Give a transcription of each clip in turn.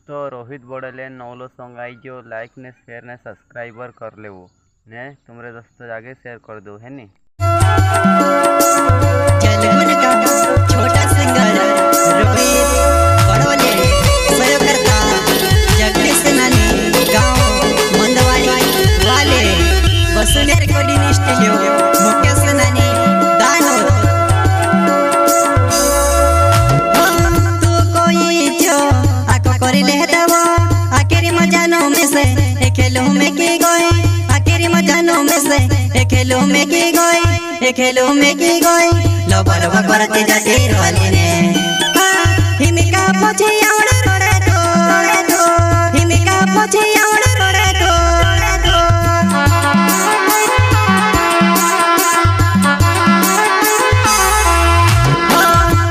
तो Rohit बोड़ले नवलो song I जो like ने शेयर ने सब्सक्राइबर कर ले वो ने तुम्हारे दोस्तों आगे शेयर कर दो है नी। जलगुन का छोटा सिंगर रोहित बड़ोले सहयोगकर्ता जगदीश नानी गांव मंदवाड़ी वाले वसुंधरा रिकॉर्डिंग स्टूडियो मुकेश नानी दानोद। तू कोई जो आको करी ले दवा आखिरी मजानो में से एक खेलो में की गई आखिरी मजानो में से एक खेलो में की गई एक खेलो में की गई लबर करते जाते रोले ने हिमिका पछे आवड़ रोड़े तो हिमिका पछे आवड़ रोड़े तो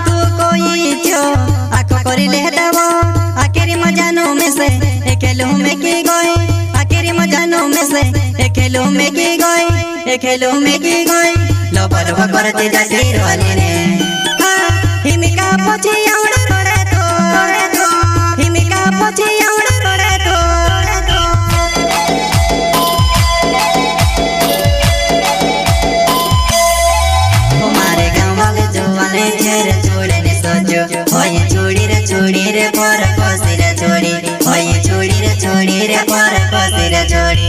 तू कोई जो आको करी ले दवा आखिरी मजानो में से एक खेलो में की गई आखिरी मजानो में से एक खेलो में की गई एक खेलो में की गई लबर करते जाते रोले ने हिमिका पछे आवड़ रोड़े तो हिमिका पछे आवड़ रोड़े तो हमारे गांव वाले जवाने छेरे छोड़े ने सोचो होए छोड़ी रे पर कोसी रे छोड़ी होए छोड़ी रे पर कोसी रे छोड़ी।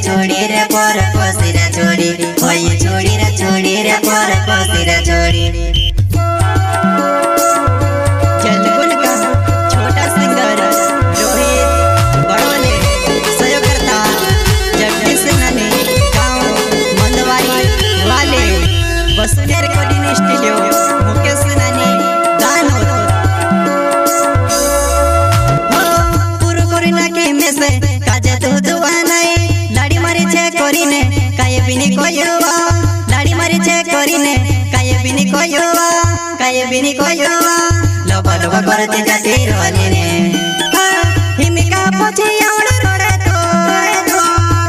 छोड़ी रे पर कोसी रे छोड़ी होए छोड़ी रे पर कोसी रे छोड़ी। जलगुन का छोटा सिंगर रोहित बड़ोले सहयोगकर्ता जगदीश नानी गांव मंदवाड़ी वाले वसुंधरा रिकॉर्डिंग स्टूडियो मुकेश नानी दानोद। पूरो कोरिना के में से काजे तो दुआ नहीं लाड़ी मारी छे करीने काये बिनी कोयुवा लाड़ी मारी छे करीने काये बिनी कोयुवा लबा करते जाते रोले ने हिमिका पछे आवड़ रोड़े तो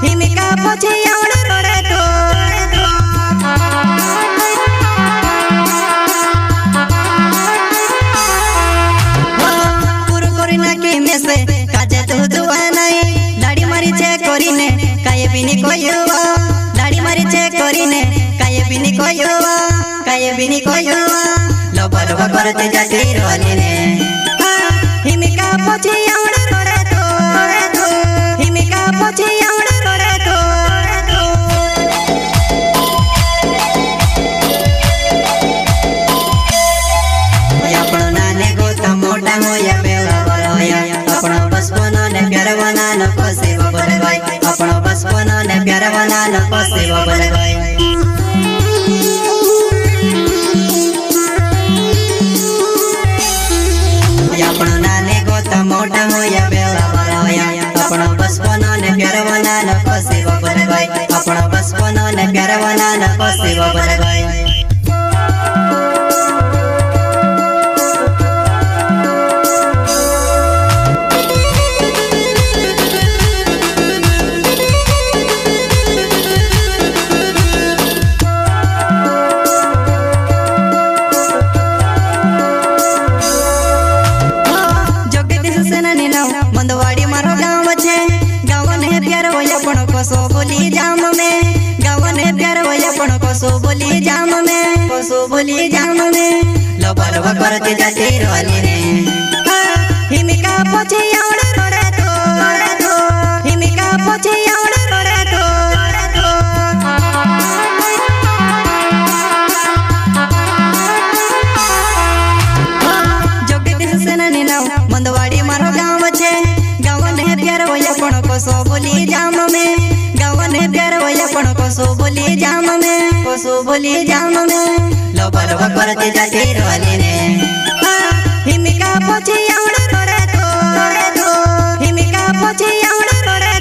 हिमिका पछे आवड़ रोड़े तो पूरो कोरिना के में से काजे तो दुआ नहीं लाड़ी मारी छे करीने काये बिनी कोयुवा लाड़ी मारी छे करीने काये बिनी कोयुवा लबा करते जाते रोले ने हिमिका पछे आवड़ रोड़े तो हिमिका पछे आवड़ रोड़े तो। अपनो नाने गोता मोटा होया बेला बड़ा होया अपनो बचपन ने प्यार बनाना कोसे बबल गई अपनो बचपन ने प्यार बनाना कोसे बबल गई। अपनो नाने गोता मोटा होया बेला बड़ा होया अपनो बचपन ने प्यार बनाना कोसे बबल गई अपनो बचपन ने प्यार बनाना कोसे बबल गई। मंदवाड़ी मारो गाँव छे गाँव ने प्यार होया पण कोसो बोली जाम में गाँव ने प्यार होया पण कोसो बोली जाम में लबा करते जाते रोले ने हिमिका पछे आवड़ रोड़े तो हिमिका पछे आवड़ रोड़े तो जगदीश नानी नाव मंदवाड़ी मारो गाँव छे गाँव ने प्यार होया पण कोसो बोली जाम में गाँव ने प्यार होया पण कोसो बोली जाम में लबा करते जाते रोले ने हिमिका पछे आवड़ रोड़े तो हिमिका पछे आवड़ रोड़े